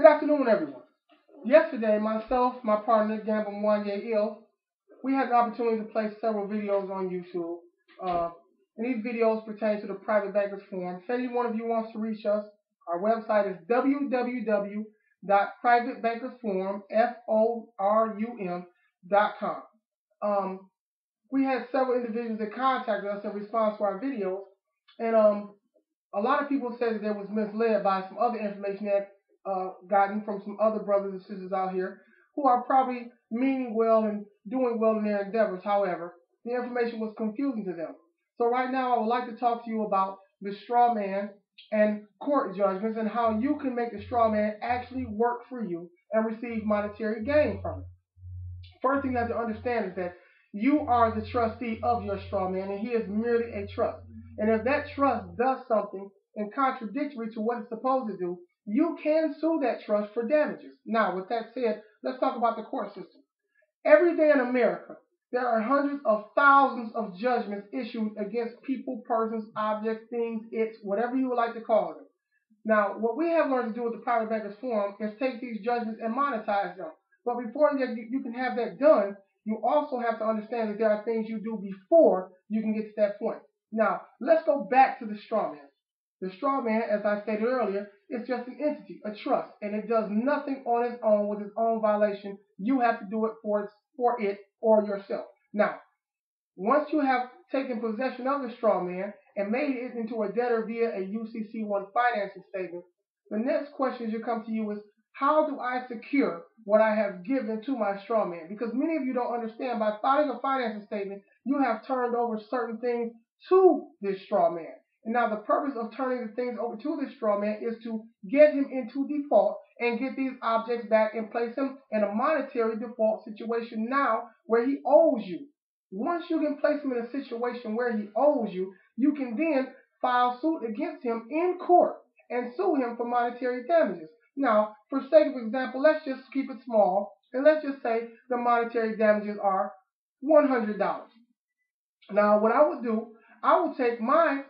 Good afternoon, everyone. Yesterday, myself, my partner, Gamble Mwanye Ill, we had the opportunity to place several videos on YouTube. Uh, and these videos pertain to the Private Bankers Forum. If any one of you wants to reach us, our website is www.privatebankersforum.com. We had several individuals that contacted us in response to our videos, and a lot of people said that they was misled by some other information that gotten from some other brothers and sisters out here who are probably meaning well and doing well in their endeavors. However, the information was confusing to them. So right now, I would like to talk to you about the straw man and court judgments and how you can make the straw man actually work for you and receive monetary gain from it. First thing you have to understand is that you are the trustee of your straw man, and he is merely a trust. And if that trust does something in contradictory to what it's supposed to do, you can sue that trust for damages. Now, with that said, let's talk about the court system. Every day in America, there are hundreds of thousands of judgments issued against people, persons, objects, things, it's, whatever you would like to call them. Now, what we have learned to do with the Private Bankers Forum is take these judgments and monetize them. But before you can have that done, you also have to understand that there are things you do before you can get to that point. Now, let's go back to the straw man. The straw man, as I stated earlier, is just an entity, a trust, and it does nothing on its own with its own violation. You have to do it for it or yourself. Now, once you have taken possession of the straw man and made it into a debtor via a UCC 1 financing statement, the next question should come to you is, how do I secure what I have given to my straw man? Because many of you don't understand, by filing a financing statement, you have turned over certain things to this straw man. And now the purpose of turning the things over to this straw man is to get him into default and get these objects back and place him in a monetary default situation now where he owes you. Once you can place him in a situation where he owes you, you can then file suit against him in court and sue him for monetary damages. Now, for sake of example, let's just keep it small, and let's just say the monetary damages are $100. Now, what I would do, I will take my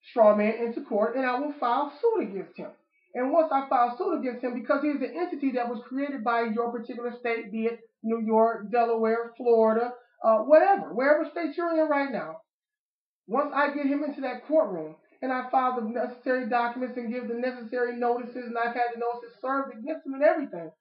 straw man into court and I will file suit against him. And once I file suit against him, because he is an entity that was created by your particular state, be it New York, Delaware, Florida, wherever state you're in right now, once I get him into that courtroom and I file the necessary documents and give the necessary notices, and I've had the notices served against him and everything,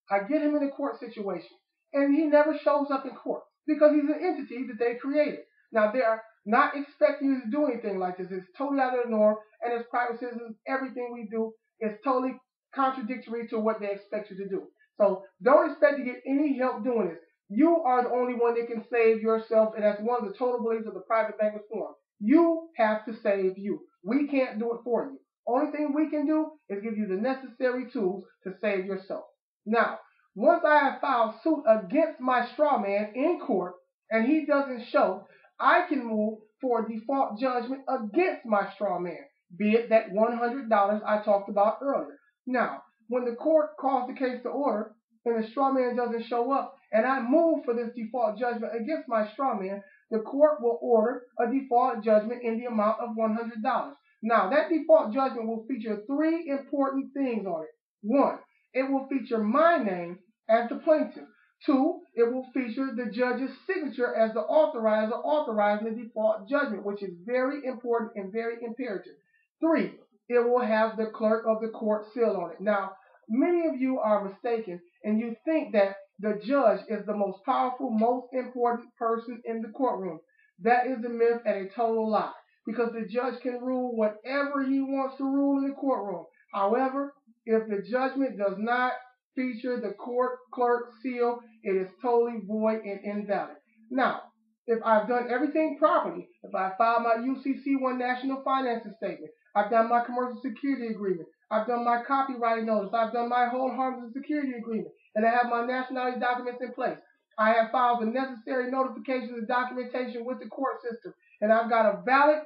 I get him in a court situation. And he never shows up in court because he's an entity that they created. Now, they are not expecting you to do anything like this. It's totally out of the norm, and as private citizens, everything we do is totally contradictory to what they expect you to do. So don't expect to get any help doing this. You are the only one that can save yourself, and that's one of the total beliefs of the Private Bankers Forum. You have to save you. We can't do it for you. Only thing we can do is give you the necessary tools to save yourself. Now, once I have filed suit against my straw man in court and he doesn't show, I can move for a default judgment against my straw man, be it that $100 I talked about earlier. Now, when the court calls the case to order and the straw man doesn't show up and I move for this default judgment against my straw man, the court will order a default judgment in the amount of $100. Now, that default judgment will feature three important things on it. One, it will feature my name as the plaintiff. Two, it will feature the judge's signature as the authorizer authorizing the default judgment, which is very important and very imperative. Three, it will have the clerk of the court seal on it. Now, many of you are mistaken and you think that the judge is the most powerful, most important person in the courtroom. That is a myth and a total lie, because the judge can rule whatever he wants to rule in the courtroom. However, if the judgment does not feature the court clerk seal, it is totally void and invalid. Now, if I've done everything properly, if I filed my UCC 1 national financing statement, I've done my commercial security agreement, I've done my copyright notice, I've done my whole harmless security agreement, and I have my nationality documents in place, I have filed the necessary notifications and documentation with the court system, and I've got a valid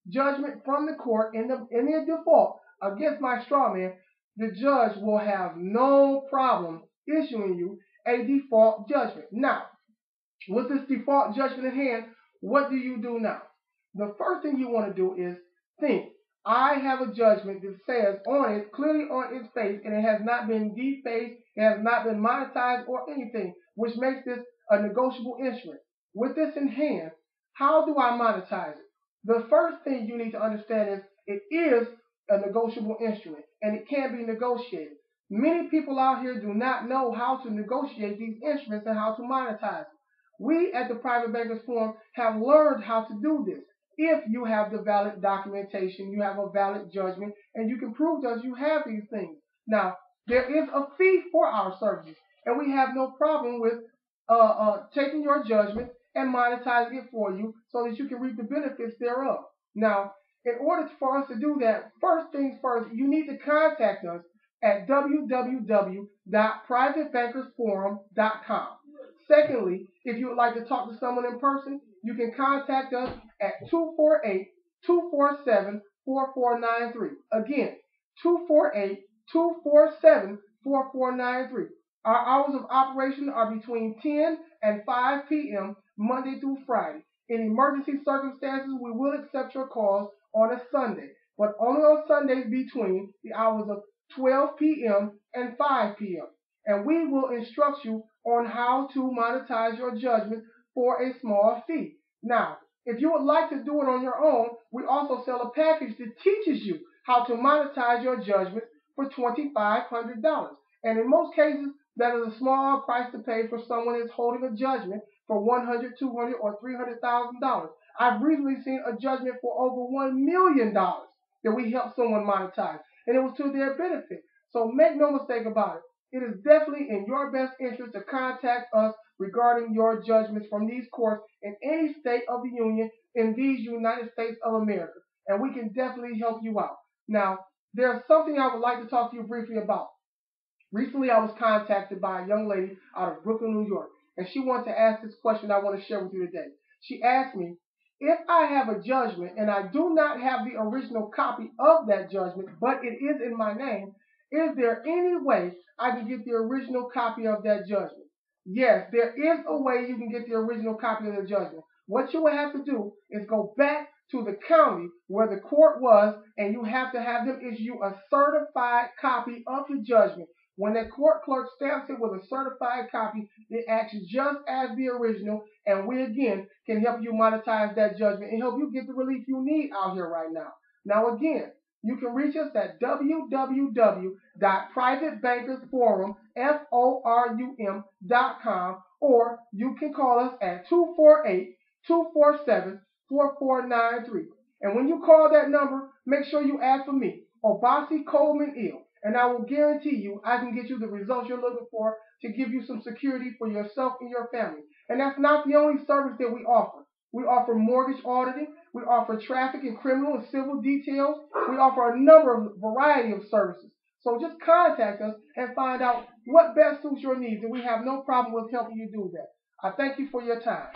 judgment from the court in the default against my straw man, the judge will have no problem issuing you a default judgment. Now, with this default judgment in hand, what do you do now? The first thing you want to do is think, I have a judgment that says on it, clearly on its face, and it has not been defaced, it has not been monetized or anything, which makes this a negotiable instrument. With this in hand, how do I monetize it? The first thing you need to understand is it is a negotiable instrument, and it can be negotiated. Many people out here do not know how to negotiate these instruments and how to monetize them. We at the Private Bankers Forum have learned how to do this. If you have the valid documentation, you have a valid judgment, and you can prove to us you have these things. Now, there is a fee for our services, and we have no problem with taking your judgment and monetizing it for you so that you can reap the benefits thereof. Now, in order for us to do that, first things first, you need to contact us at www.privatebankersforum.com. Secondly, if you would like to talk to someone in person, you can contact us at 248-247-4493. Again, 248-247-4493. Our hours of operation are between 10 and 5 p.m. Monday through Friday. In emergency circumstances, we will accept your calls on a Sunday, but only on Sundays between the hours of 12 p.m. and 5 p.m. And we will instruct you on how to monetize your judgment for a small fee. Now, if you would like to do it on your own, we also sell a package that teaches you how to monetize your judgment for $2,500. And in most cases, that is a small price to pay for someone that's holding a judgment for $100,000, $200,000, or $300,000. I've recently seen a judgment for over $1 million that we helped someone monetize, and it was to their benefit. So make no mistake about it. It is definitely in your best interest to contact us regarding your judgments from these courts in any state of the union in these United States of America, and we can definitely help you out. Now, there's something I would like to talk to you briefly about. Recently, I was contacted by a young lady out of Brooklyn, New York, and she wanted to ask this question I want to share with you today. She asked me, if I have a judgment and I do not have the original copy of that judgment, but it is in my name, is there any way I can get the original copy of that judgment? Yes, there is a way you can get the original copy of the judgment. What you will have to do is go back to the county where the court was, and you have to have them issue a certified copy of the judgment. When that court clerk stamps it with a certified copy, it acts just as the original, and we again can help you monetize that judgment and help you get the relief you need out here right now. Now again, you can reach us at www.privatebankersforum.com, or you can call us at 248-247-4493. And when you call that number, make sure you ask for me, Obasi Coleman Ill, and I will guarantee you I can get you the results you're looking for to give you some security for yourself and your family. And that's not the only service that we offer. We offer mortgage auditing. We offer traffic and criminal and civil details. We offer a variety of services. So just contact us and find out what best suits your needs, and we have no problem with helping you do that. I thank you for your time.